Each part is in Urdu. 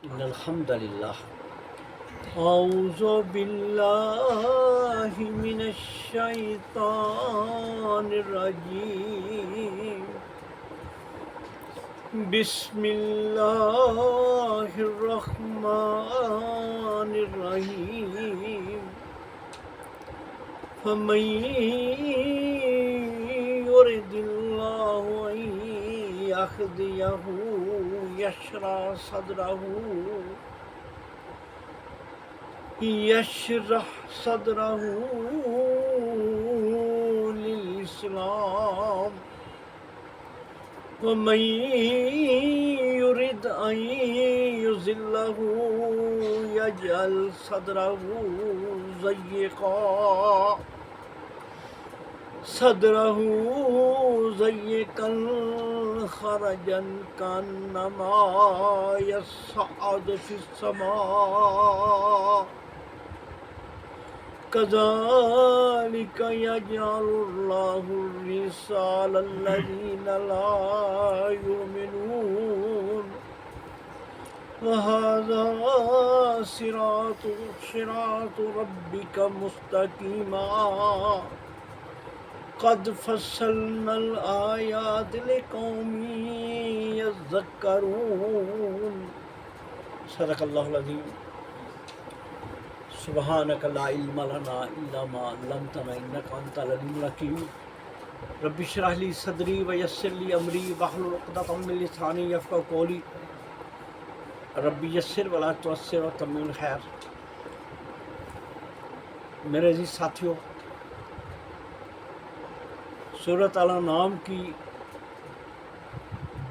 ان الحمد للہ اعوذ باللہ من الشیطان الرجیم بسم اللہ الرحمن الرحیم فمن يرد اللہ ان يهديه يشرح صدره للإسلام ومن يرد أن يضله يجعل صدره ضيقا خرجا كأنما يصعد في السماء كذلك يجعل الله الرجس على الذين لا يؤمنون وهذا صراط ربك مستقيما قد فصلنا الآيات لقوم يذكرون صدق اللہ العظیم سبحانک لا علم لنا الا ما علمتنا انک انت العلیم الحکیم رب اشرح لی صدری ویسر لی امری واحلل عقدۃ من لسانی یفقہوا قولی رب یسر ولا تعسر وتمم الخیر۔ میرے عزیز ساتھیوں، سورۃ الانعام کی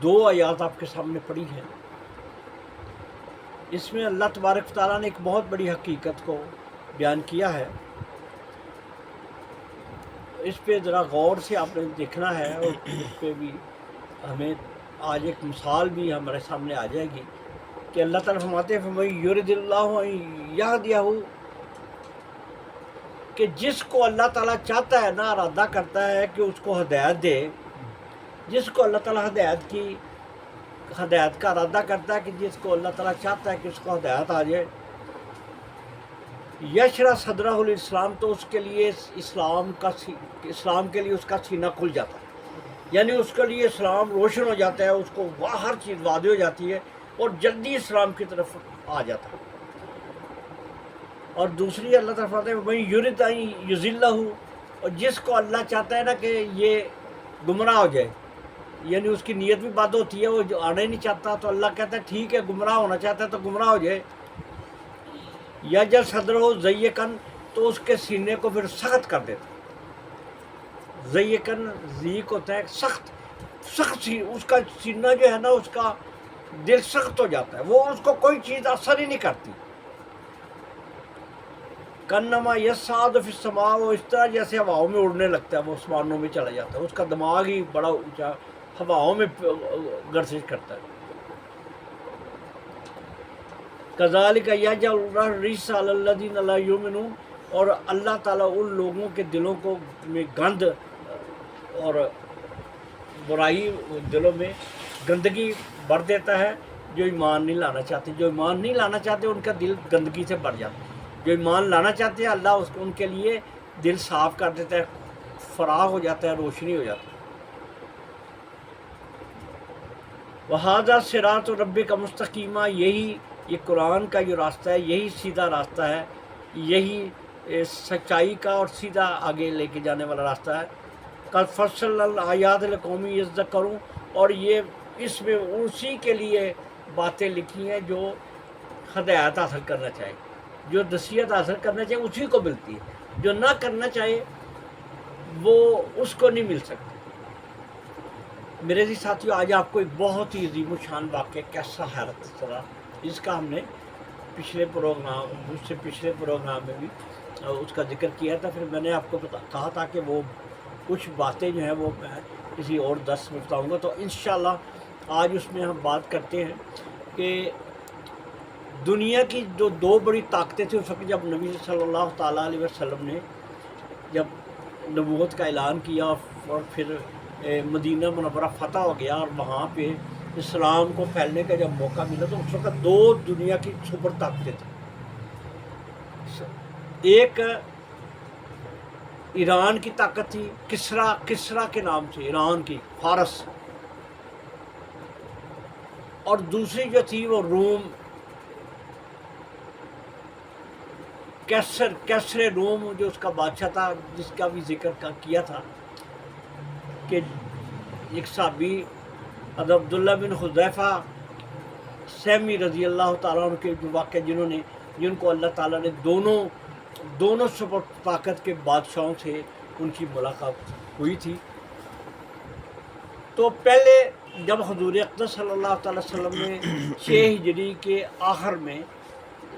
2 آیات آپ کے سامنے پڑھی ہیں۔ اس میں اللہ تبارک و تعالیٰ نے ایک بہت بڑی حقیقت کو بیان کیا ہے۔ اس پہ ذرا غور سے آپ نے دیکھنا ہے، اور اس پہ بھی ہمیں آج ایک مثال بھی ہمارے سامنے آ جائے گی کہ اللہ تعالیٰ فرماتے ہیں فَمَن يُرِدِ اللَّهُ أَن يَهْدِيَهُ، کہ جس کو اللہ تعالیٰ چاہتا ہے نا، ارادہ کرتا ہے کہ اس کو ہدایت دے، جس کو اللہ تعالیٰ ہدایت کا ارادہ کرتا ہے، کہ جس کو اللہ تعالیٰ چاہتا ہے کہ اس کو ہدایت آ جائے، یشرح صدرہ الاسلام، تو اس کے لیے اسلام کے لیے اس کا سینہ کھل جاتا ہے، یعنی اس کے لیے اسلام روشن ہو جاتا ہے، اس کو ہر چیز واضح ہو جاتی ہے اور جلدی اسلام کی طرف آ جاتا ہے۔ اور دوسری اللہ تعالیٰ فرماتے ہیں وَمَن يُرِدْ أَن يُضِلَّهُ، اور جس کو اللہ چاہتا ہے نا کہ یہ گمراہ ہو جائے، یعنی اس کی نیت بھی بد ہوتی ہے، وہ جو آنا ہی نہیں چاہتا، تو اللہ کہتا ہے ٹھیک ہے، گمراہ ہونا چاہتا ہے تو گمراہ ہو جائے۔ یا جب صدرہ ضیقاً، تو اس کے سینے کو پھر سخت کر دیتا ہے۔ ضیقاً ضیق ہوتا ہے سخت اس کا سینہ جو ہے نا، اس کا دل سخت ہو جاتا ہے، وہ اس کو کوئی چیز اثر ہی نہیں کرتی۔ کَأَنَّمَا يَصْعَدُ فِي السَّمَاءِ، وہ اس طرح جیسے ہواؤں میں اڑنے لگتا ہے، وہ آسمانوں میں چلا جاتا ہے، اس کا دماغ ہی بڑا اونچا ہواؤں میں گردش کرتا ہے۔ كَذَلِكَ يَجْعَلُ اللَّهُ الرِّجْسَ عَلَى الَّذِينَ لَا يُؤْمِنُونَ، اور اللہ تعالیٰ ان لوگوں کے دلوں کو میں گند اور برائی، دلوں میں گندگی بھر دیتا ہے جو ایمان نہیں لانا چاہتے۔ جو ایمان نہیں لانا چاہتے ان کا دل گندگی سے بھر جاتا ہے، جو ایمان لانا چاہتے ہیں اللہ ان کے لیے دل صاف کر دیتا ہے، فراغ ہو جاتا ہے، روشنی ہو جاتا ہے۔ وَهَذَا صِرَاطُ رَبِّكَ مُسْتَقِيمًا، یہ قرآن کا جو راستہ ہے، یہی سیدھا راستہ ہے، یہی سچائی کا اور سیدھا آگے لے کے جانے والا راستہ ہے۔ قَدْ فَصَّلْنَا الْآيَاتِ لِقَوْمٍ يَذَّكَّرُونَ، اور یہ اس میں اسی کے لیے باتیں لکھی ہیں جو ہدایت حاصل کرنا چاہے، جو نصیحت حاصل کرنا چاہے اسی کو ملتی ہے، جو نہ کرنا چاہے وہ اس کو نہیں مل سکتی۔ میرے جی ساتھیو، آج آپ کو ایک بہت ہی عظیم الشان واقعہ، کیسا حیرت سرا، اس کا ہم نے پچھلے پروگرام میں بھی اس کا ذکر کیا تھا۔ پھر میں نے آپ کو کہا تھا کہ وہ کچھ باتیں جو ہیں وہ میں کسی اور درس میں بتاؤں گا، تو انشاءاللہ آج اس میں ہم بات کرتے ہیں کہ دنیا کی جو 2 بڑی طاقتیں تھیں اس وقت جب نبی صلی اللہ تعالیٰ علیہ وسلم نے جب نبوت کا اعلان کیا اور پھر مدینہ منورہ فتح ہو گیا، اور وہاں پہ اسلام کو پھیلنے کا جب موقع ملا تو اس وقت دو دنیا کی سپر طاقتیں تھیں. ایک ایران کی طاقت تھی، کسرا کے نام سے ایران کی، فارس، اور دوسری جو تھی وہ روم، کیسر روم، جو اس کا بادشاہ تھا، جس کا بھی ذکر کیا تھا کہ ایک صحابی عبداللہ بن حذیفہ سہمی رضی اللہ تعالیٰ عنہ کے جو واقع جن کو اللہ تعالیٰ نے دونوں سپر طاقت کے بادشاہوں سے ان کی ملاقات ہوئی تھی. تو پہلے جب حضور اقدس صلی اللہ تعالی وسلم نے 6 ہجری کے آخر میں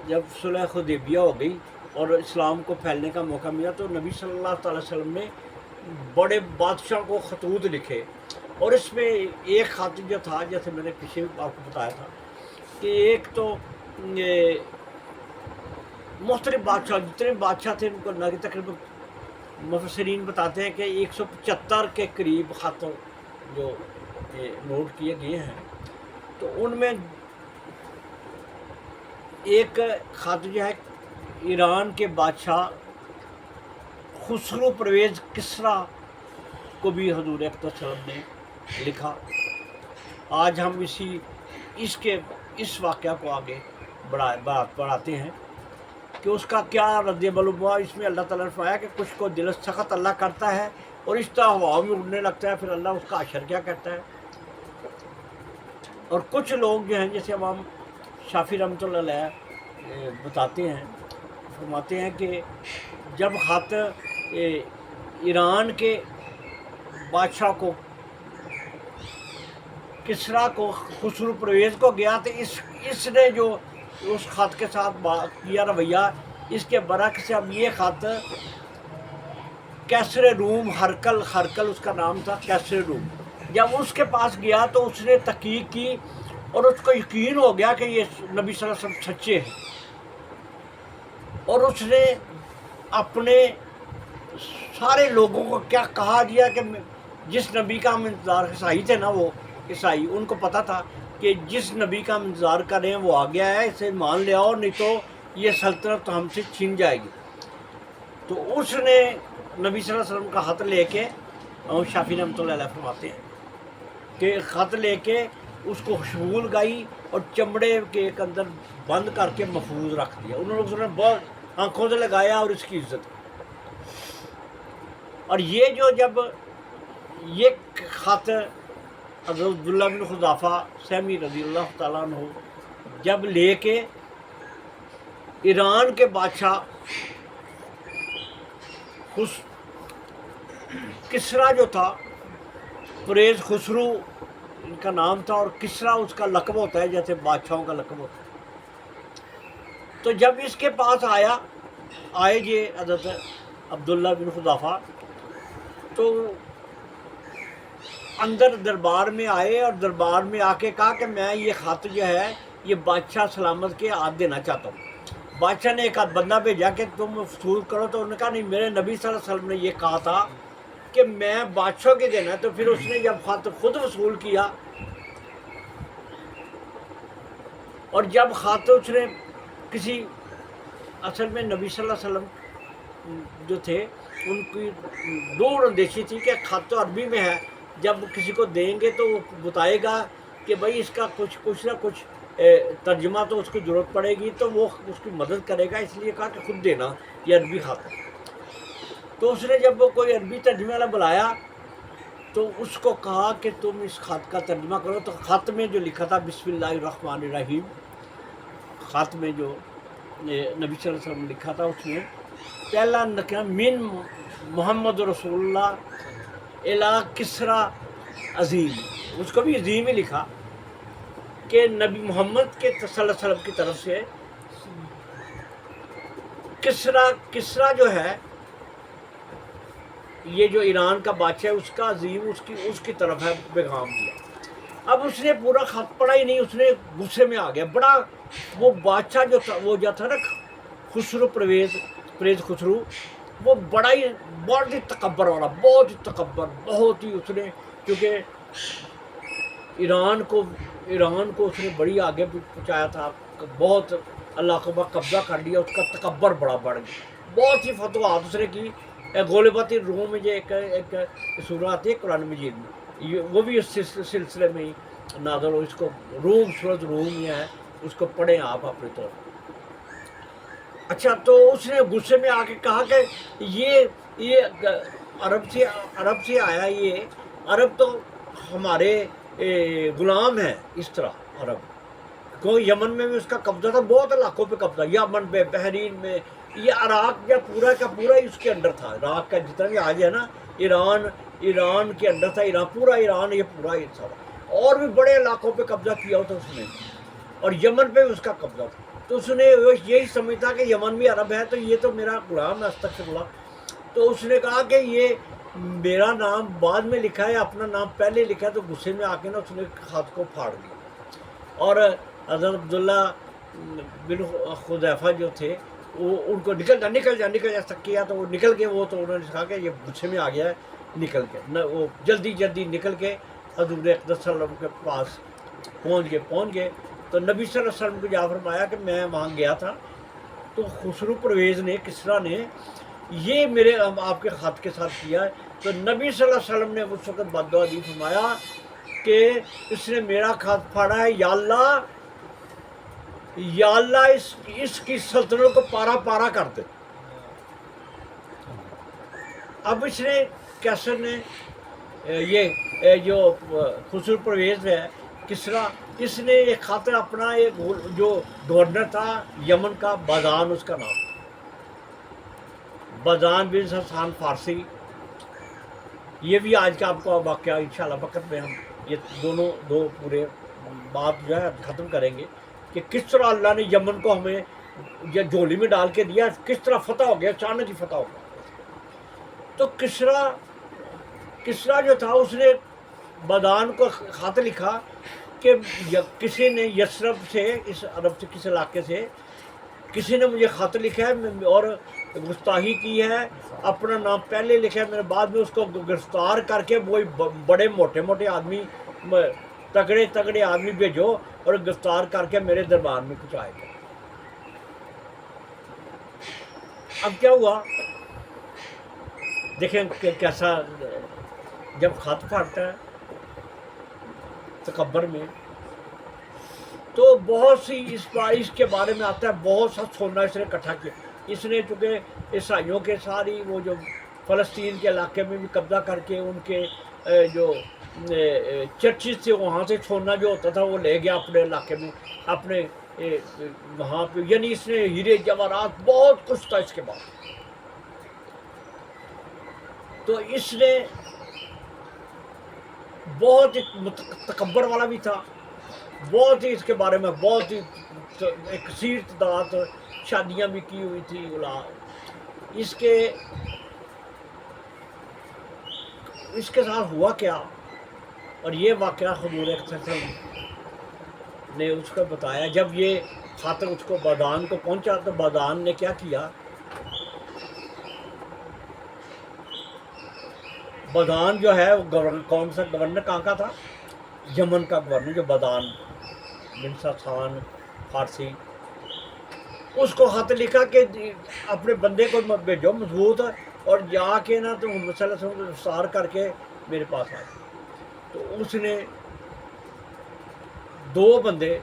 جب صلح حدیبیہ ہو گئی اور اسلام کو پھیلنے کا موقع ملا تو نبی صلی اللہ تعالی وسلم نے بڑے بادشاہوں کو خطوط لکھے، اور اس میں ایک خط جو تھا، جیسے میں نے پیچھے آپ کو بتایا تھا کہ ایک تو مختلف بادشاہ، جتنے بادشاہ تھے ان کو تقریباً مفسرین بتاتے ہیں کہ 175 کے قریب خط جو نوٹ کیے گئے ہیں. تو ان میں ایک خط جو ہے ایران کے بادشاہ خسرو پرویز کسرا کو بھی حضور اقدس صلی اللہ علیہ وسلم نے لکھا. آج ہم اس واقعہ کو آگے بڑھاتے ہیں کہ اس کا کیا رد عمل ہوا. اس میں اللہ تعالیٰ نے فرمایا کہ کچھ کو دل سخت اللہ کرتا ہے اور اس طرح ہوا میں اڑنے لگتا ہے، پھر اللہ اس کا اشر کیا کرتا ہے. اور کچھ لوگ جو ہیں جیسے امام شافعی رحمۃ اللہ علیہ بتاتے ہیں، فرماتے ہیں کہ جب خط ایران کے بادشاہ کو کسرا کو خسرو پرویز کو گیا تو اس نے جو اس خط کے ساتھ کیا رویہ، اس کے برعکس اب یہ خط کیسر روم، ہرکل اس کا نام تھا، کیسر روم، جب اس کے پاس گیا تو اس نے تحقیق کی اور اس کو یقین ہو گیا کہ یہ نبی صلی اللہ علیہ وسلم سچے ہیں، اور اس نے اپنے سارے لوگوں کو کیا کہا دیا کہ جس نبی کا ہم انتظار، عیسائی تھے نا، وہ عیسائی، ان کو پتہ تھا کہ جس نبی کا ہم انتظار کر رہے ہیں وہ آ گیا ہے، اسے مان لے آؤ نہیں تو یہ سلطنت ہم سے چھین جائے گی. تو اس نے نبی صلی اللہ علیہ وسلم کا خط لے کے، شافعی رحمۃ اللہ علیہ فرماتے ہیں کہ خط لے کے اس کو خوشبو لگائی اور چمڑے کے ایک اندر بند کر کے محفوظ رکھ دیا. انہوں نے بہت آنکھوں سے لگایا اور اس کی عزت کی. اور یہ جو جب یہ خط حضرت عبداللہ بن حذیفہ سہمی رضی اللہ تعالیٰ عنہ جب لے کے ایران کے بادشاہ کسرا جو تھا، پرویز خسرو ان کا نام تھا اور کسرا اس کا لقب ہوتا ہے جیسے بادشاہوں کا لقب ہوتا ہے. تو جب اس کے پاس آئے یہ حضرت عبداللہ بن حذیفہ، تو اندر دربار میں آئے اور دربار میں آ کے کہا کہ میں یہ خط جو ہے یہ بادشاہ سلامت کے ہاتھ دینا چاہتا ہوں. بادشاہ نے ایک آدھ بندہ بھیجا کہ تم وصول کرو، تو انہوں نے کہا نہیں، میرے نبی صلی اللہ علیہ وسلم نے یہ کہا تھا کہ میں بادشاہ کے دینا ہے. تو پھر اس نے جب خط خود وصول کیا اور جب خط اس نے کسی، اصل میں نبی صلی اللہ علیہ وسلم جو تھے ان کی دور اندیشی تھی کہ خط تو عربی میں ہے، جب کسی کو دیں گے تو وہ بتائے گا کہ بھائی اس کا کچھ نہ کچھ ترجمہ تو اس کو ضرورت پڑے گی، تو وہ اس کی مدد کرے گا، اس لیے کہا کہ خود دینا، یہ عربی خط ہے. تو اس نے جب وہ کوئی عربی ترجمے والا بلایا تو اس کو کہا کہ تم اس خط کا ترجمہ کرو. تو خط میں جو لکھا تھا بسم اللہ الرحمن الرحیم، خط میں جو نبی صلی اللہ علیہ وسلم نے لکھا تھا، اس میں پہلا لکھا من محمد رسول اللہ الی کسرا عظیم، اس کو بھی عظیم ہی لکھا کہ نبی محمد کے صلی اللہ علیہ وسلم کی طرف سے کسرا جو ہے یہ جو ایران کا بادشاہ ہے، اس کا عظیم اس کی طرف ہے پیغام دیا. اب اس نے پورا خط پڑھا ہی نہیں، اس نے غصے میں آ گیا. بڑا وہ بادشاہ جو تھا، وہ جو تھا نا خسرو پرویز خسرو، وہ بہت ہی تکبر والا، بہت ہی اس نے، کیونکہ ایران کو ایران کو اس نے بڑی آگے پہنچایا تھا، بہت علاقوں پر قبضہ کر لیا، اس کا تکبر بڑا بڑھ گیا، بہت سی فتوحات اس نے کی۔ غلبت الروم میں یہ ایک سورہ آتی ہے قرآن مجید میں، وہ بھی اس سلسلے میں ہی نازل ہو، اس کو روم سورۃ روم یہ ہے، اس کو پڑھیں آپ اپنے طور پر۔ اچھا، تو اس نے غصے میں آ کے کہا کہ یہ عرب سے آیا، یہ عرب تو ہمارے غلام ہیں، اس طرح عرب کو یمن میں بھی اس کا قبضہ تھا، بہت علاقوں پہ قبضہ، یمن میں، بحرین میں، یہ عراق یا پورا کا پورا اس کے انڈر تھا، عراق کا جتنا بھی آج ہے نا، ایران کے انڈر تھا، ایران پورا، ایران یہ پورا یہ تھا، اور بھی بڑے علاقوں پہ قبضہ کیا ہوتا اس نے، اور یمن پہ اس کا قبضہ تھا۔ تو اس نے یہی سمجھتا کہ یمن بھی عرب ہے تو یہ تو میرا غلام ہے، استغفر اللہ۔ تو اس نے کہا کہ یہ میرا نام بعد میں لکھا ہے، اپنا نام پہلے لکھا ہے، تو غصے میں آ کے نا اس نے خط کو پھاڑ دیا، اور حضرت عبداللہ بن حذیفہ جو تھے وہ ان کو نکل جا کیا، تو وہ نکل کے، وہ تو انہوں نے کہا کہ یہ غصے میں آ گیا ہے، نکل کے وہ جلدی نکل کے حضور اقدس صلی اللہ علیہ وسلم کے پاس پہنچ گئے۔ تو نبی صلی اللہ علیہ وسلم کو جا فرمایا کہ میں وہاں گیا تھا، تو خسرو پرویز نے، کسریٰ نے یہ میرے آپ کے خط کے ساتھ کیا ہے۔ تو نبی صلی اللہ علیہ وسلم نے اس وقت بد دعا دی، فرمایا کہ اس نے میرا خط پھاڑا ہے، یا اللہ اس کی سلطنت کو پارا کر دے۔ اب اس نے کیسر نے یہ جو خسرو پرویز ہے کسریٰ، اس نے ایک خاطر اپنا ایک جو گورنر تھا یمن کا، بازان اس کا نام، بازان بن حسان فارسی، یہ بھی آج کا آپ کو واقعہ انشاءاللہ وقت میں ہم یہ دو پورے بات جو ہے ختم کریں گے کہ کس طرح اللہ نے یمن کو ہمیں یہ جھولی میں ڈال کے دیا، کس طرح فتح ہو گیا، اچانک ہی فتح ہو گیا۔ تو کسریٰ جو تھا اس نے بازان کو خط لکھا کہ کسی نے یثرب سے، اس عرب سے کس علاقے سے کسی نے مجھے خط لکھا ہے اور گستاخی کی ہے، اپنا نام پہلے لکھا ہے، میرے بعد میں اس کو گرفتار کر کے وہی بڑے موٹے آدمی، تگڑے آدمی بھیجو اور گرفتار کر کے میرے دربار میں کچھ آئے گا۔ اب کیا ہوا دیکھیں کہ کیسا جب خط پھاڑتا ہے تکبر میں، تو بہت سی اس کے بارے میں آتا ہے، بہت سا سونا اس نے اکٹھا کیا، اس نے چونکہ عیسائیوں کے ساری وہ جو فلسطین کے علاقے میں بھی قبضہ کر کے ان کے جو چرچز تھے وہاں سے سونا جو ہوتا تھا وہ لے گیا اپنے علاقے میں، اپنے وہاں پہ، یعنی اس نے ہیرے جواہرات بہت کچھ تھا اس کے بعد۔ تو اس نے بہت تکبر والا بھی تھا، بہت ہی اس کے بارے میں بہت ہی ایک کثیر تعداد شادیاں بھی کی ہوئی تھی اولاد۔ اس کے ساتھ ہوا کیا، اور یہ واقعہ حضور اکرم نے اس کو بتایا۔ جب یہ خاطر اس کو بادان کو پہنچا تو بادان نے کیا کیا، بادان جو ہے کون سا گورنر کہاں کا تھا، یمن کا گورنر جو بادان بن حسان فارسی، اس کو خط لکھا کہ اپنے بندے کو بھیجو مضبوط، اور جا کے نا تو محمد صلی اللہ علیہ وسلم کو گرفتار کر کے میرے پاس آئے۔ تو اس نے 2 بندے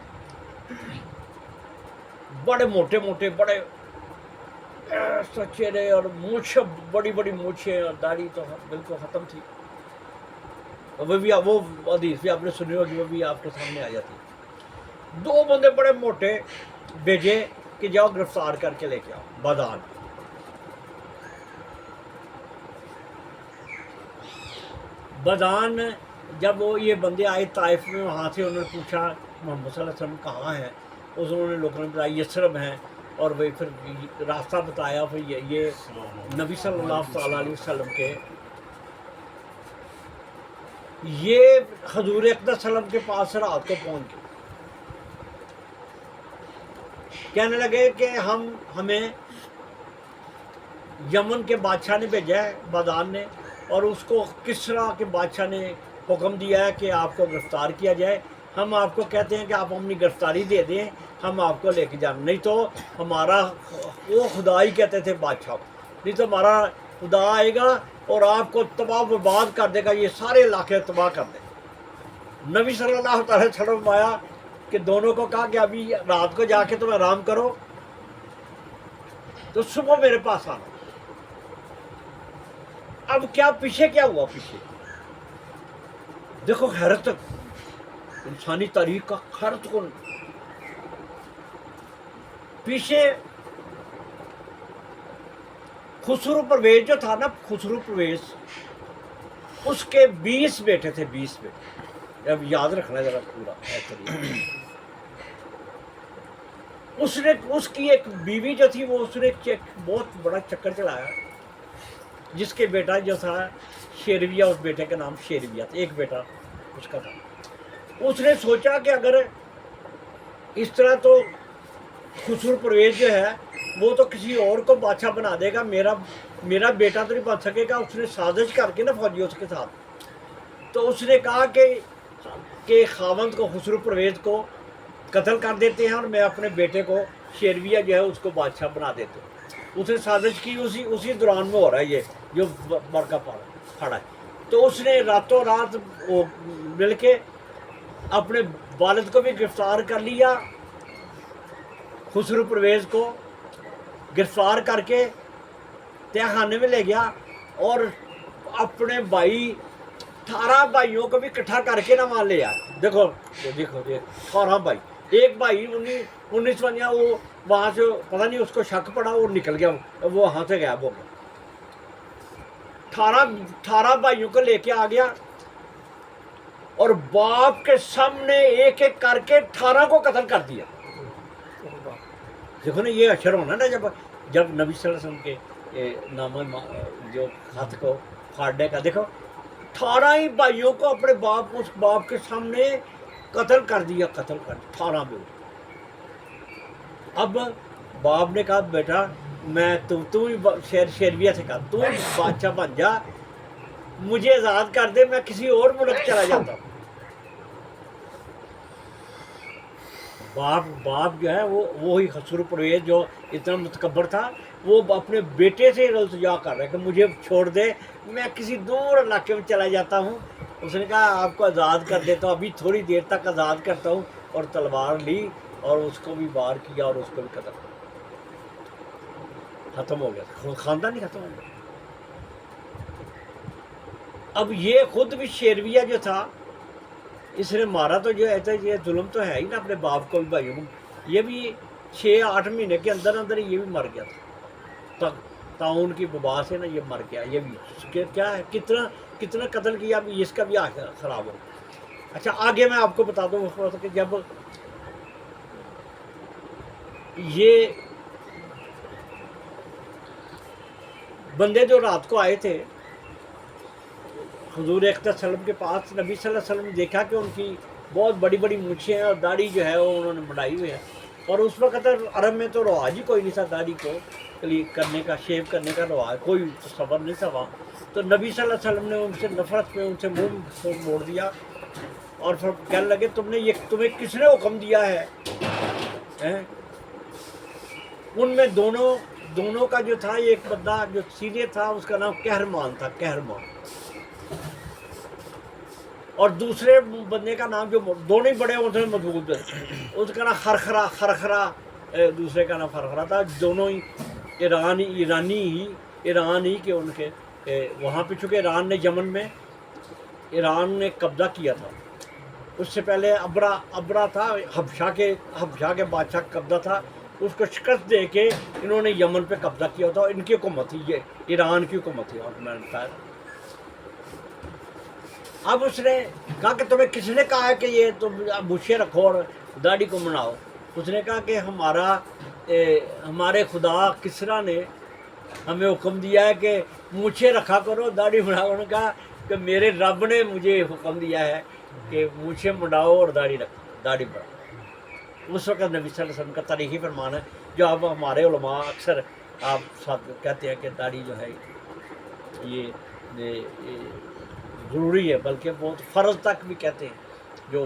بڑے موٹے بڑے چہرے اور مونچھ بڑی مونچھیں اور داڑھی تو بالکل ختم تھی، وہ حدیث بھی آپ نے سنی ہوگی، وہ بھی آپ کے سامنے آ جاتی۔ 2 بندے بڑے موٹے بھیجے کہ جاؤ گرفتار کر کے لے کے آؤ بادان۔ بادان جب وہ یہ بندے آئے طائف میں، وہاں سے انہوں نے پوچھا محمد صلی اللہ علیہ وسلم کہاں ہیں، انہوں نے لوگوں نے بتایا یثرب ہیں، اور وہ پھر راستہ بتایا، پھر یہ نبی صلی اللہ تعالیٰ علیہ وسلم کے، یہ حضور اقدس صلی اللہ علیہ وسلم کے پاس رات کو پہنچ گئے، کہنے لگے کہ ہمیں یمن کے بادشاہ نے بھیجا ہے، بادان نے، اور اس کو کسریٰ کے بادشاہ نے حکم دیا ہے کہ آپ کو گرفتار کیا جائے، ہم آپ کو کہتے ہیں کہ آپ اپنی گرفتاری دے دیں، ہم آپ کو لے کے جائیں، نہیں تو ہمارا وہ خدا ہی کہتے تھے بادشاہ کو، نہیں تو ہمارا خدا آئے گا اور آپ کو تباہ برباد کر دے گا، یہ سارے علاقے تباہ کر دے گا۔ نبی صلی اللہ تعالی وسلم آیا کہ دونوں کو کہا کہ ابھی رات کو جا کے تم آرام کرو تو صبح میرے پاس آنا۔ اب کیا پیچھے کیا ہوا؟ پیچھے دیکھو، حیرت انسانی تاریخ کا حیرت کن پیچھے خسرو پرویز جو تھا نا، خسرو پرویز، اس کے 20 بیٹے تھے، 20 بیٹے، اب یاد رکھنا ذرا پورا اس کی ایک بیوی جو تھی، وہ اس نے بہت بڑا چکر چلایا، جس کے بیٹا جو تھا شیرویہ، اس بیٹے کا نام شیرویہ تھا، ایک بیٹا اس کا تھا۔ اس نے سوچا کہ اگر اس طرح تو خسرو پرویز جو ہے وہ تو کسی اور کو بادشاہ بنا دے گا، میرا بیٹا تو نہیں بن سکے گا۔ اس نے سازش کر کے نا فوجیوں کے ساتھ، تو اس نے کہا کہ خاوند کو، خسرو پرویز کو قتل کر دیتے ہیں اور میں اپنے بیٹے کو شیرویہ جو ہے اس کو بادشاہ بنا دیتے ہوں۔ اس نے سازش کی، اسی دوران میں ہو رہا ہے یہ جو برقع پھاڑا ہے۔ تو اس نے راتوں رات وہ مل کے اپنے والد کو بھی گرفتار کر لیا، خسرو پرویز کو گرفتار کر کے تہ خانے میں لے گیا، اور اپنے بھائی 18 بھائیوں کو بھی اکٹھا کر کے نہ وہاں لے آیا۔ دیکھو 18 بھائی، ایک بھائی 19واں وہ وہاں سے پتہ نہیں اس کو شک پڑا، وہ نکل گیا، وہ وہاں سے غائب ہو گیا۔ 18 بھائیوں کو لے کے آ گیا اور باپ کے سامنے ایک ایک کر کے 18 کو قتل کر دیا۔ دیکھو نا، یہ اشر ہونا نا جب نبی صلی اللہ علیہ وسلم کے نامہ جو خط کو پھاڑنے کا، دیکھو 18 ہی بھائیوں کو اپنے اس باپ کے سامنے قتل کر دیا، 18 میں۔ اب باپ نے کہا بیٹا میں تو ہی شیرویہ سے کہا تو ہی بادشاہ بن جا، مجھے آزاد کر دے، میں کسی اور ملک چلا جاتا ہوں۔ باپ جو ہے وہی خسرو پرویز جو اتنا متکبر تھا، وہ اپنے بیٹے سے التجا کر رہا ہے کہ مجھے چھوڑ دے، میں کسی دور علاقے میں چلا جاتا ہوں۔ اس نے کہا آپ کو آزاد کر دیتا ہوں، ابھی تھوڑی دیر تک آزاد کرتا ہوں، اور تلوار لی اور اس کو بھی وار کیا اور اس کو بھی قتل کیا، ختم ہو گیا، خاندان ہی ختم ہو گیا۔ اب یہ خود بھی شیرویہ جو تھا، اس نے مارا تو جو ہے یہ ظلم تو ہے ہی نا، اپنے باپ کو بھی بھائیوں کو، یہ بھی 6-8 مہینے کے اندر اندر یہ بھی مر گیا تھا، تعاون کی وبا سے نا یہ مر گیا۔ یہ بھی کیا ہے، کتنا قتل کیا، ابھی اس کا بھی آخر خراب ہو۔ اچھا آگے میں آپ کو بتا دوں کہ جب یہ بندے جو رات کو آئے تھے حضور اقدس صلی اللہ علیہ وسلم کے پاس، نبی صلی اللہ علیہ وسلم نے دیکھا کہ ان کی بہت بڑی بڑی مونچھیں ہیں اور داڑھی جو ہے وہ انہوں نے بڑھائی ہوئی ہے، اور اس وقت عرب میں تو رواج ہی کوئی نہیں تھا داڑھی کو کرنے کا، شیو کرنے کا رواج کوئی تصور نہیں تھا وہاں۔ تو نبی صلی اللہ علیہ وسلم نے ان سے نفرت میں ان سے منہ موڑ دیا اور پھر کہنے لگے تمہیں کس نے حکم دیا ہے؟ ان میں دونوں کا جو تھا، ایک بندہ جو سیدھے تھا اس کا نام کہرمان تھا، کہرمان، اور دوسرے بندے کا نام جو دونوں ہی بڑے ہوتے ہیں مضبوط، اس کا نام خرخرا، دوسرے کا نام خرخرا تھا۔ دونوں ہی ایران ہی کہ ان کے وہاں پہ، چونکہ ایران نے یمن میں ایران نے قبضہ کیا تھا، اس سے پہلے ابرا تھا، حبشہ کے بادشاہ کا قبضہ تھا، اس کو شکست دے کے انہوں نے یمن پہ قبضہ کیا تھا، ان کی حکومت تھی، یہ ایران کی حکومت تھی۔ اور میں نے بتایا، اب اس نے کہا کہ تمہیں کس نے کہا ہے کہ یہ تم مونچھیں رکھو اور داڑھی کو مناؤ؟ اس نے کہا کہ ہمارے خدا کسریٰ نے ہمیں حکم دیا ہے کہ مونچھیں رکھا کرو، داڑھی بناؤ۔ انہوں نے کہا کہ میرے رب نے مجھے حکم دیا ہے کہ مونچھیں منڈاؤ اور داڑھی بڑھاؤ۔ اس وقت نبی صلی اللہ علیہ وسلم کا تاریخی فرمان ہے، جو اب ہمارے علماء اکثر آپ ساتھ کہتے ہیں کہ داڑھی جو ہے یہ ضروری ہے، بلکہ بہت فرض تک بھی کہتے ہیں، جو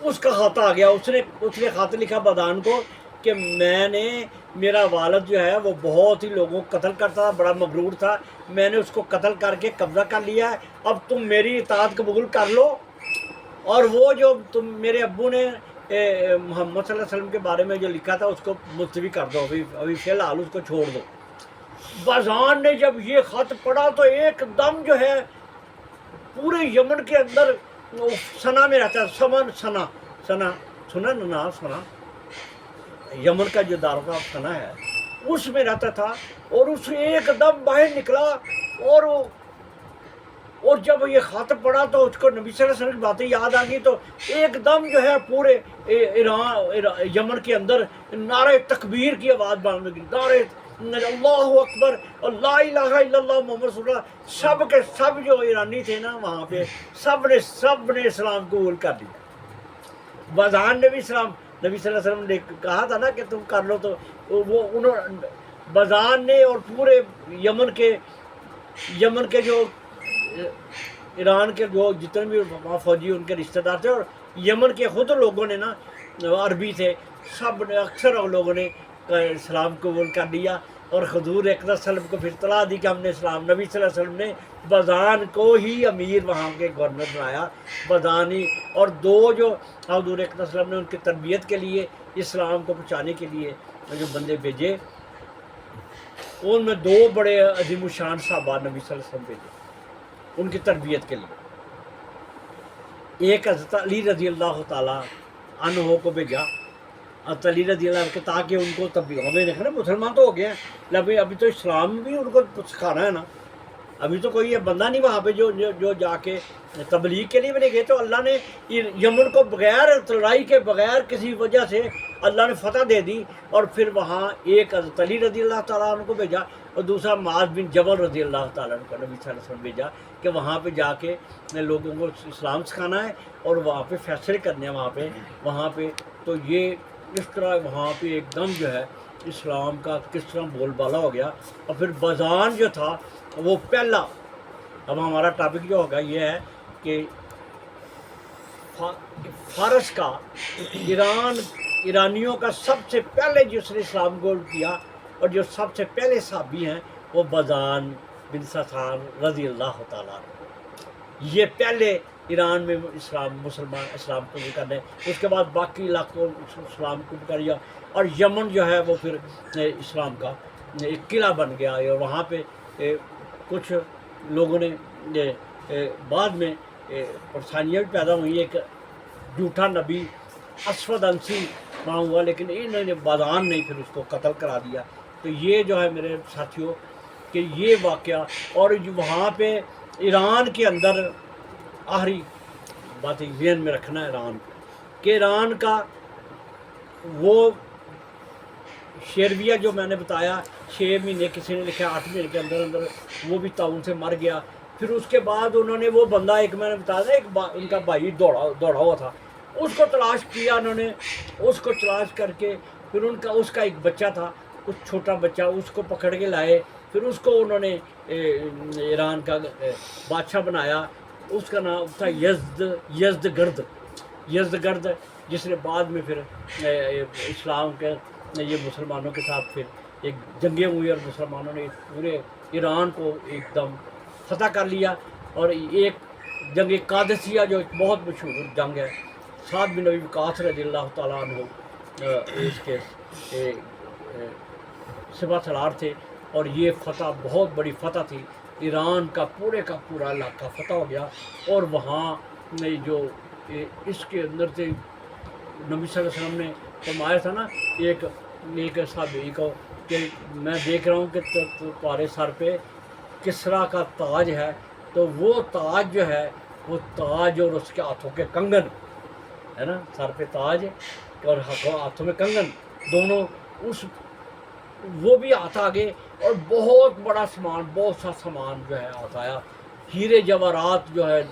اس کا خط آ گیا، اس نے خط لکھا بدان کو کہ میں نے، میرا والد جو ہے وہ بہت ہی لوگوں کو قتل کرتا تھا، بڑا مغرور تھا، میں نے اس کو قتل کر کے قبضہ کر لیا ہے، اب تم میری اطاعت قبول کر لو، اور وہ جو تم میرے ابو نے محمد صلی اللہ علیہ وسلم کے بارے میں جو لکھا تھا اس کو ملتوی کر دو، ابھی فی الحال اس کو چھوڑ دو۔ بازان نے جب یہ خط پڑھا تو ایک دم جو ہے پورے یمن کے اندر، سنا میں رہتا ہے، سنا یمن کا جو دارالحکومت سنا ہے اس میں رہتا تھا، اور اس ایک دم باہر نکلا، اور جب یہ خط پڑا تو اس کو نبی صلی اللہ علیہ وسلم کی باتیں یاد آ گئی، تو ایک دم جو ہے پورے یمن کے اندر نعرہ تکبیر کی آواز بند گئی، نعرہ اللہ اکبر، لا الہ الا اللہ محمد رسول اللہ، سب کے سب جو ایرانی تھے نا وہاں پہ سب نے اسلام قبول کر لیا۔ بازان نے بھی اسلام، نبی صلی اللہ علیہ وسلم نے کہا تھا نا کہ تم کر لو، تو وہ بازان نے اور پورے یمن کے جو ایران کے جو جتنے بھی وہاں فوجی ان کے رشتہ دار تھے، اور یمن کے خود لوگوں نے نا عربی تھے، سب نے اکثر لوگوں نے اسلام قبول کر لیا، اور حضور اقدس صلی اللہ علیہ وسلم کو پھر اطلاع دی کہ ہم نے اسلام، نبی صلی اللہ علیہ وسلم نے بازان کو ہی امیر وہاں کے گورنر بنایا، بازان ہی، اور دو جو حضور اقدس صلی اللہ علیہ وسلم نے ان کی تربیت کے لیے، اسلام کو پہنچانے کے لیے جو بندے بھیجے، ان میں دو بڑے عظیم الشان صحابہ نبی صلی اللہ علیہ وسلم بھیجے ان کی تربیت کے لیے۔ ایک حضرت علی رضی اللہ تعالیٰ عنہ کو بھیجا، حضرت علی رضی اللہ عنہ، تاکہ ان کو ہمیں دیکھا نا مسلمان تو ہو گئے ہیں، لیکن ابھی تو اسلام بھی ان کو سکھانا ہے نا، ابھی تو کوئی بندہ نہیں وہاں پہ جو جا کے تبلیغ کے لیے بھی نہیں گئے، تو اللہ نے یمن کو بغیر لڑائی کے، بغیر کسی وجہ سے اللہ نے فتح دے دی، اور پھر وہاں ایک حضرت علی رضی اللہ تعالیٰ عنہ کو بھیجا، اور دوسرا معاذ بن جبل رضی اللہ تعالیٰ عنہ کو نبی صلی اللہ علیہ وسلم بھیجا کہ وہاں پہ جا کے لوگوں کو اسلام سکھانا ہے، اور وہاں پہ فیصلے کرنے ہیں وہاں پہ تو یہ اس طرح وہاں پہ ایک دم جو ہے اسلام کا کس طرح بول بالا ہو گیا۔ اور پھر بازان جو تھا وہ پہلا، اب ہمارا ٹاپک جو ہوگا یہ ہے کہ فارس کا، ایرانیوں کا سب سے پہلے جس نے اسلام قبول کیا اور جو سب سے پہلے صحابی ہیں وہ بازان بن ساسان رضی اللہ تعالیٰ عنہ، یہ پہلے ایران میں مسلمان اسلام قبول کرنے، اس کے بعد باقی علاقوں اسلام قبول کر لیا، اور یمن جو ہے وہ پھر اسلام کا ایک قلعہ بن گیا، اور وہاں پہ کچھ لوگوں نے بعد میں پریشانیاں بھی پیدا ہوئی، ایک جھوٹا نبی اسود انسی وہاں ہوا، لیکن انہوں نے بازان نے پھر اس کو قتل کرا دیا۔ تو یہ جو ہے میرے ساتھیوں کہ یہ واقعہ، اور وہاں پہ ایران کے اندر آخری بات ذہن میں رکھنا ہے ایران کہ ایران کا وہ شیرویہ جو میں نے بتایا 6 مہینے، کسی نے لکھا 8 مہینے کے اندر اندر وہ بھی طاعون سے مر گیا۔ پھر اس کے بعد انہوں نے وہ بندہ، ایک میں نے بتایا تھا، ایک ان کا بھائی دوڑا ہوا تھا، اس کو تلاش کیا انہوں نے، اس کو تلاش کر کے پھر اس کا ایک بچہ تھا، کچھ چھوٹا بچہ، اس کو پکڑ کے لائے، پھر اس کو انہوں نے ایران کا بادشاہ بنایا، اس کا نام تھا یزدگرد، جس نے بعد میں پھر اسلام کے یہ مسلمانوں کے ساتھ پھر ایک جنگیں ہوئی، اور مسلمانوں نے پورے ایران کو ایک دم فتح کر لیا۔ اور ایک جنگ قادسیہ جو ایک بہت مشہور جنگ ہے، سعد بن ابی وقاص رضی اللہ تعالیٰ عنہ اس کے سپہ سالار تھے، اور یہ فتح بہت بڑی فتح تھی، ایران کا پورا علاقہ فتح ہو گیا۔ اور وہاں جو اس کے اندر سے نبی صلی اللہ علیہ وسلم نے فرمایا تھا نا ایک صحابی کو کہ میں دیکھ رہا ہوں کہ تمہارے سر پہ کسرا کا تاج ہے، تو وہ تاج جو ہے، وہ تاج اور اس کے ہاتھوں کے کنگن ہے نا، سر پہ تاج اور ہاتھوں میں کنگن دونوں، وہ بھی ہاتھ آگے، اور بہت بڑا سامان، بہت سا سامان جو ہے ہاتھ آیا، ہیرے جواہرات جو ہے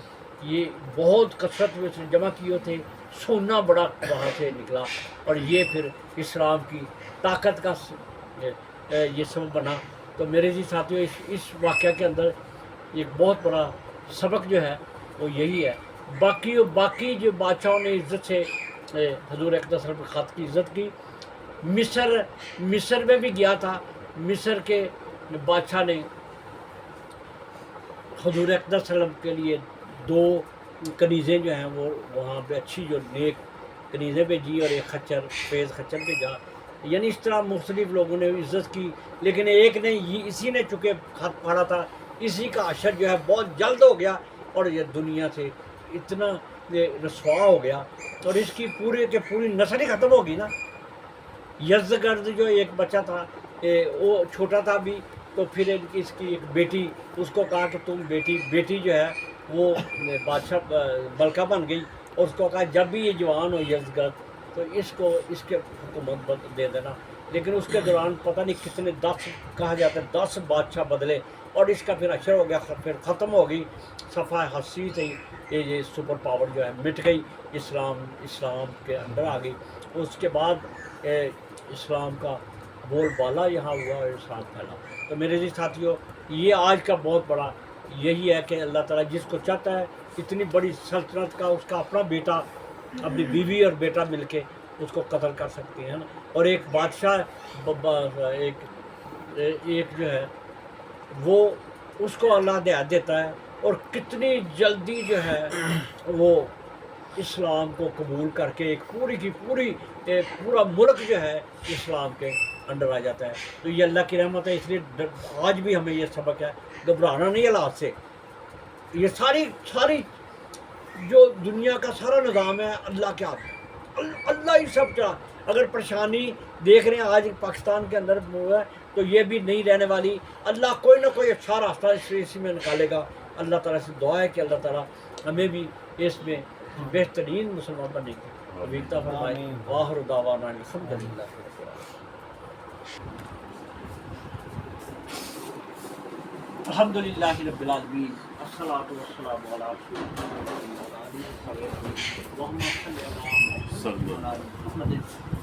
یہ بہت کثرت میں سے جمع کیے تھے، سونا بڑا وہاں سے نکلا، اور یہ پھر اسلام کی طاقت کا یہ سبب بنا۔ تو میرے جی ساتھیوں، اس واقعہ کے اندر ایک بہت بڑا سبق جو ہے وہ یہی ہے باقی جو بادشاہوں نے عزت سے حضور اقدس صلی اللہ علیہ وسلم کے خط کی عزت کی. مصر میں بھی گیا تھا. مصر کے بادشاہ نے حضور اقدس صلی اللہ علیہ وسلم کے لیے 2 کنیزیں جو ہیں وہ وہاں پہ اچھی جو نیک کنیزیں بھیجی اور ایک خچر فیض خچر بھیجا. یعنی اس طرح مختلف لوگوں نے عزت کی. لیکن ایک نے اسی نے چونکہ خط پڑھا تھا, اسی کا اشر جو ہے بہت جلد ہو گیا اور یہ دنیا سے اتنا رسوا ہو گیا اور اس کی پوری نسل ہی ختم ہوگی نا. یزدگرد جو ایک بچہ تھا وہ چھوٹا تھا بھی, تو پھر اس کی ایک بیٹی, اس کو کہا کہ تم بیٹی جو ہے وہ بادشاہ ملکہ بن گئی, اور اس کو کہا جب بھی یہ جوان ہو یزدگرد تو اس کے حکومت دے دینا. لیکن اس کے دوران پتہ نہیں کتنے 10 کہا جاتا ہے 10 بادشاہ بدلے اور اس کا پھر اشر ہو گیا, پھر ختم ہو گئی. صفحہ ہستی سے یہ سپر پاور جو ہے مٹ گئی, اسلام کے اندر آ گئی. اس کے بعد اسلام کا بول بالا یہاں ہوا اور اسلام پھیلا. تو میرے جی ساتھیوں, یہ آج کا بہت بڑا یہی ہے کہ اللہ تعالیٰ جس کو چاہتا ہے اتنی بڑی سلطنت کا, اس کا اپنا بیٹا, اپنی بیوی اور بیٹا مل کے اس کو قتل کر سکتے ہیں نا. اور ایک بادشاہ ایک جو ہے وہ اس کو اللہ ہدایت دیتا ہے اور کتنی جلدی جو ہے وہ اسلام کو قبول کر کے ایک پورا ملک جو ہے اسلام کے انڈر آ جاتا ہے. تو یہ اللہ کی رحمت ہے. اس لیے آج بھی ہمیں یہ سبق ہے, گھبرانا نہیں حالات سے. یہ ساری جو دنیا کا سارا نظام ہے اللہ کے ہاتھ میں, اللہ ہی سب چلا. اگر پریشانی دیکھ رہے ہیں آج پاکستان کے اندر ہوا ہے تو یہ بھی نہیں رہنے والی. اللہ کوئی نہ کوئی اچھا راستہ اسی میں نکالے گا. اللہ تعالیٰ سے دعا ہے کہ اللہ تعالیٰ ہمیں بھی اس میں بہترین مسلمان بننے کی توفیق فرمائے. آخر دعوانا الحمدللہ. الحمدللہ رب العالمین, الصلاۃ والسلام علی رسول اللہ محمد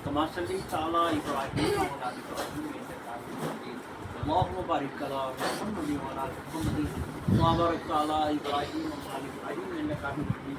کما صلیت علی ابراہیم وعلی آل ابراہیم انک حمید مجید. اللهم بارک علی محمد وعلی آل محمد وبارک علی ابراہیم وعلی آل ابراہیم انک حمید مجید.